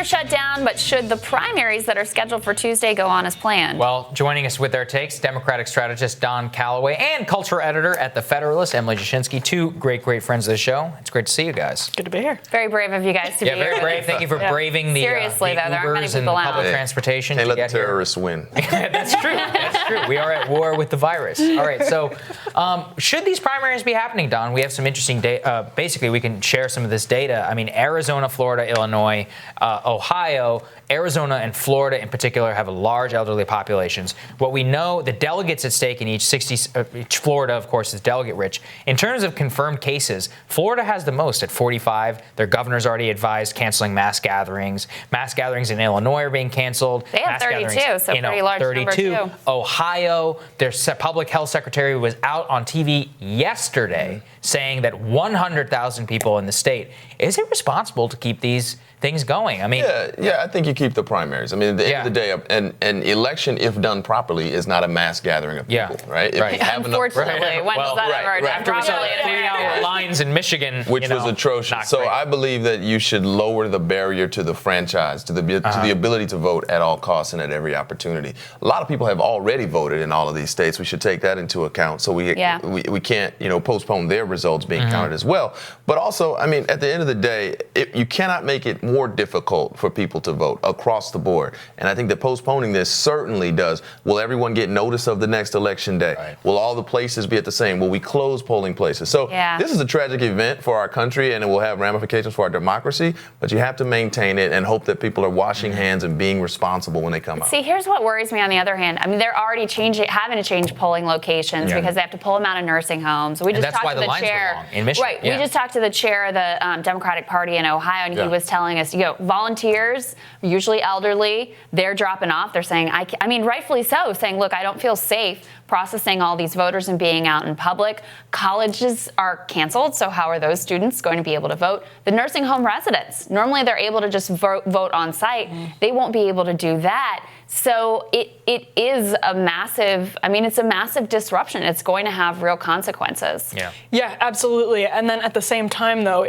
shut down, but should the primaries that are scheduled for Tuesday go on as planned? Well, joining us with their takes, Democratic strategist Don Calloway and culture editor at The Federalist, Emily Jashinsky, two great friends of the show. It's great to see you guys. Good to be here. Very brave of you guys to be here. Yeah, very brave. Thank you for braving the Seriously, though, there aren't many Ubers and people out. public transportation. Can't to let the get here. terrorists win. That's true. That's true. We are at war with the virus. All right. So, should these primaries be happening, Don? We have some interesting data. Basically, we can share some of this data. I mean, Arizona, Florida, Illinois, Ohio, Arizona, and Florida in particular have large elderly populations. What we know, the delegates at stake in each Florida, of course, is delegate rich. In terms of confirmed cases, Florida has the most at 45. Their governor's already advised canceling mass gatherings. Mass gatherings in Illinois are being canceled. They have 32, so pretty large 32. number, too. Ohio, their public health secretary was out on TV yesterday saying that 100,000 people in the state. Is it responsible to keep these things going? I mean, yeah, I think you keep the primaries. I mean, at the end of the day, an election, if done properly, is not a mass gathering of people, right? If you have Unfortunately, when does that ever happen? After we saw the 3-hour lines in Michigan, which was atrocious. So I believe that you should lower the barrier to the franchise, to the ability to vote at all costs and at every opportunity. A lot of people have already voted in all of these states. We should take that into account. So we can't, postpone their results being counted as well. But also, I mean, at the end of the day, you cannot make it more difficult for people to vote across the board. And I think that postponing this certainly does. Will everyone get notice of the next election day? Right. Will all the places be at the same? Will we close polling places? So this is a tragic event for our country, and it will have ramifications for our democracy, but you have to maintain it and hope that people are washing hands and being responsible when they come out. See, here's what worries me on the other hand. I mean, they're already having to change polling locations because they have to pull them out of nursing homes. We just talked to the chair in Michigan. Right. We just talked to the chair of the Democratic Party in Ohio, and he was telling us, volunteers, usually elderly, they're dropping off. They're saying, I mean, rightfully so, saying, look, I don't feel safe processing all these voters and being out in public. Colleges are canceled, so how are those students going to be able to vote? The nursing home residents, normally they're able to just vote on site. They won't be able to do that. So it is a massive, it's a massive disruption. It's going to have real consequences. Yeah, absolutely. And then at the same time, though,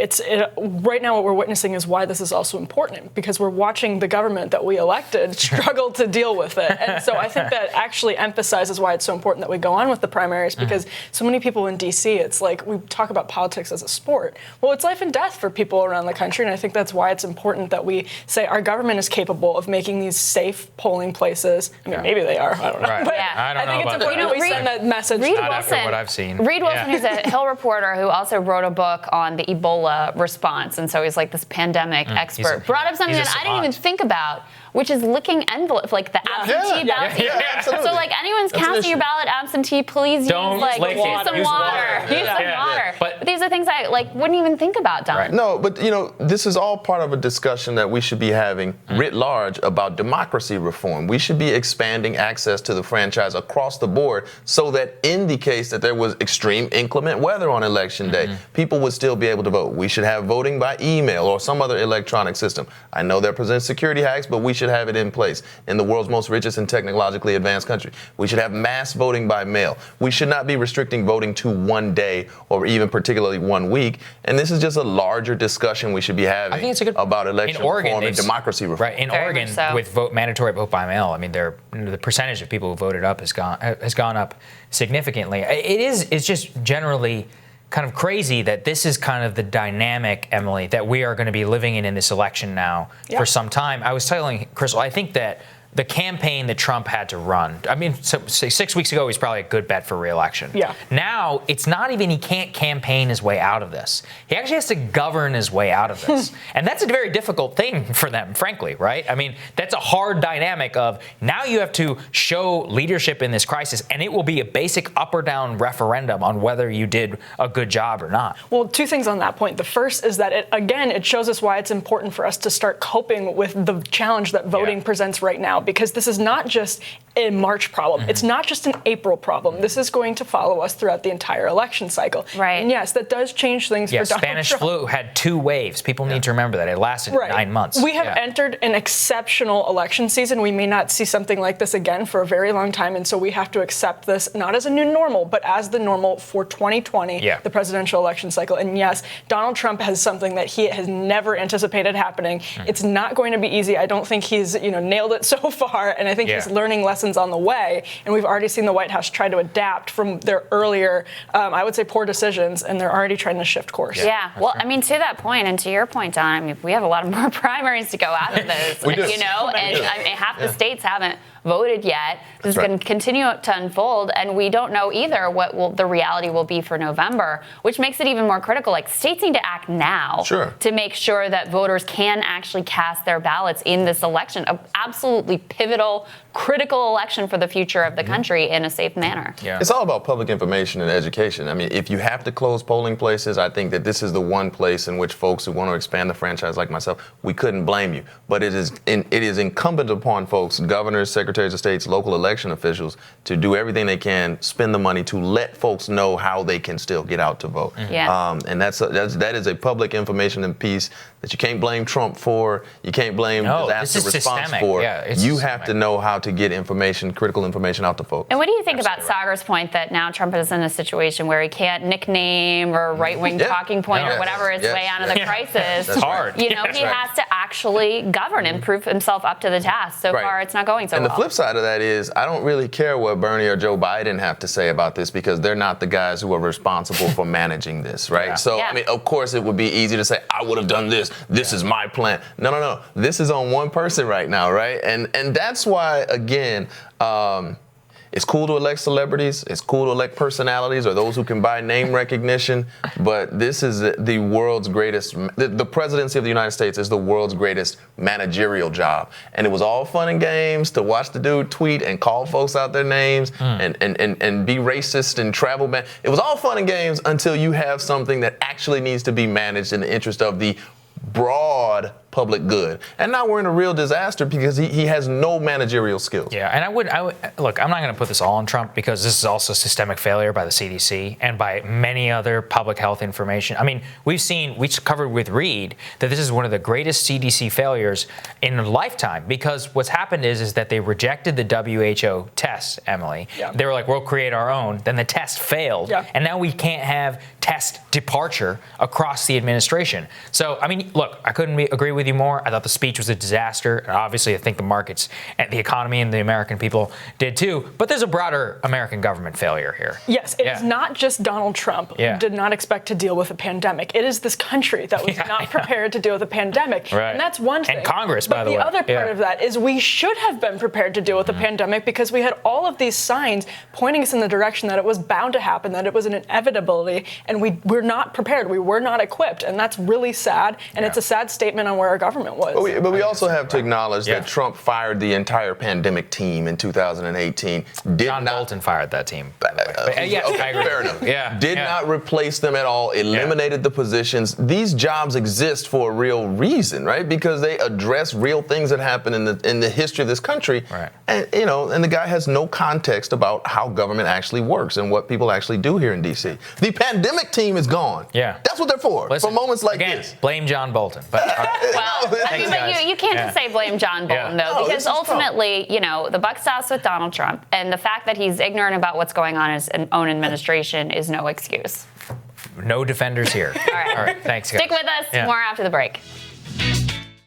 right now what we're witnessing is why this is also important, because we're watching the government that we elected struggle to deal with it. And so I think that actually emphasizes why it's so important that we go on with the primaries, because so many people in D.C., it's like we talk about politics as a sport. Well, it's life and death for people around the country, and I think that's why it's important that we say our government is capable of making these safe polling places. I mean, maybe they are. I don't know. Right. But I don't think know it's important that we send that message. Not after what I've seen. Reed Wilson, who's a Hill reporter who also wrote a book on the Ebola response, and so he's like this pandemic expert, brought up something that I didn't even think about, which is licking envelopes, like the absentee ballot. Absolutely. So like anyone's casting your ballot absentee, please use some water. Use some water. But these are things I wouldn't even think about, Don. Right. No, but this is all part of a discussion that we should be having writ large about democracy reform. We should be expanding access to the franchise across the board so that in the case that there was extreme inclement weather on election day, people would still be able to vote. We should have voting by email or some other electronic system. I know that presents security hacks, but we should have it in place in the world's most richest and technologically advanced country. We should have mass voting by mail. We should not be restricting voting to one day or even particularly 1 week. And this is just a larger discussion we should be having I think it's a good about election reform and democracy reform. Right. In Oregon, with mandatory vote by mail, the percentage of people who voted up has gone up significantly. It's just generally kind of crazy that this is kind of the dynamic, Emily, that we are going to be living in this election now for some time. I was telling Crystal, I think that the campaign that Trump had to run, so 6 weeks ago, he's probably a good bet for re-election. Yeah. Now, it's not even he can't campaign his way out of this. He actually has to govern his way out of this. And that's a very difficult thing for them, frankly, right? That's a hard dynamic of now you have to show leadership in this crisis, and it will be a basic up or down referendum on whether you did a good job or not. Well, two things on that point. The first is that, it shows us why it's important for us to start coping with the challenge that voting presents right now. because this is not just a March problem. It's not just an April problem. This is going to follow us throughout the entire election cycle. Right. And yes, that does change things for Donald Spanish Trump. flu had 2 waves. People need to remember that. It lasted 9 months. We have entered an exceptional election season. We may not see something like this again for a very long time, and so we have to accept this not as a new normal, but as the normal for 2020, the presidential election cycle. And yes, Donald Trump has something that he has never anticipated happening. It's not going to be easy. I don't think he's nailed it so far, and I think he's learning lessons on the way. And we've already seen the White House try to adapt from their earlier, I would say, poor decisions, and they're already trying to shift course. Yeah. Well, I mean, to that point, and to your point, Don, I mean, we have a lot of more primaries to go after this. We do. And I mean, half the states haven't voted yet. This is going to continue to unfold, and we don't know either what the reality will be for November, which makes it even more critical. Like, states need to act now to make sure that voters can actually cast their ballots in this election, an absolutely pivotal, critical election for the future of the country in a safe manner. Yeah. It's all about public information and education. I mean, if you have to close polling places, I think that this is the one place in which folks who want to expand the franchise like myself, we couldn't blame you. But it is incumbent upon folks, governors, secretaries of states, local election officials, to do everything they can, spend the money to let folks know how they can still get out to vote. And that is a public information piece that you can't blame Trump for. You can't blame disaster response for. You have to know how to get information, critical information out to folks. And what do you think about Sagar's point that now Trump is in a situation where he can't nickname or right-wing talking point or whatever his way out of the crisis? That's hard. He has to actually govern and prove himself up to the task. So far, it's not going so well. And the flip side of that is, I don't really care what Bernie or Joe Biden have to say about this, because they're not the guys who are responsible for managing this, right? So, I mean, of course, it would be easy to say, I would have done this. This is my plan. No. This is on one person right now, right? And that's why, again, it's cool to elect celebrities. It's cool to elect personalities or those who can buy name recognition. But this is the world's greatest. The presidency of the United States is the world's greatest managerial job. And it was all fun and games to watch the dude tweet and call folks out their names and be racist and travel ban. It was all fun and games until you have something that actually needs to be managed in the interest of the broad public good. And now we're in a real disaster because he has no managerial skills. Yeah, and I would look, I'm not going to put this all on Trump, because this is also systemic failure by the CDC and by many other public health information. I mean, we covered with Reed that this is one of the greatest CDC failures in a lifetime, because what's happened is that they rejected the WHO test, Emily. They were like, we'll create our own. Then the test failed. And now we can't have test departure across the administration. So, I mean, look, I couldn't agree with you more. I thought the speech was a disaster. And obviously, I think the markets and the economy and the American people did too. But there's a broader American government failure here. Yes, it is not just Donald Trump who did not expect to deal with a pandemic. It is this country that was not prepared to deal with a pandemic. And that's one thing. And Congress, by the way. But the other part of that is we should have been prepared to deal with a pandemic, because we had all of these signs pointing us in the direction that it was bound to happen, that it was an inevitability, and we're not prepared. We were not equipped, and that's really sad, and it's a sad statement on where our government was. But we also have to acknowledge that Trump fired the entire pandemic team in 2018. John Bolton fired that team. Fair enough. Did not replace them at all, eliminated the positions. These jobs exist for a real reason, right? Because they address real things that happen in the history of this country. And and the guy has no context about how government actually works and what people actually do here in D.C. The pandemic team is gone. That's what they're for. Listen, for moments like again, this. Blame John Bolton. But, you can't just say blame John Bolton, though, because ultimately, the buck stops with Donald Trump, and the fact that he's ignorant about what's going on in his own administration is no excuse. No defenders here. All right. Thanks, guys. Stick with us. More after the break.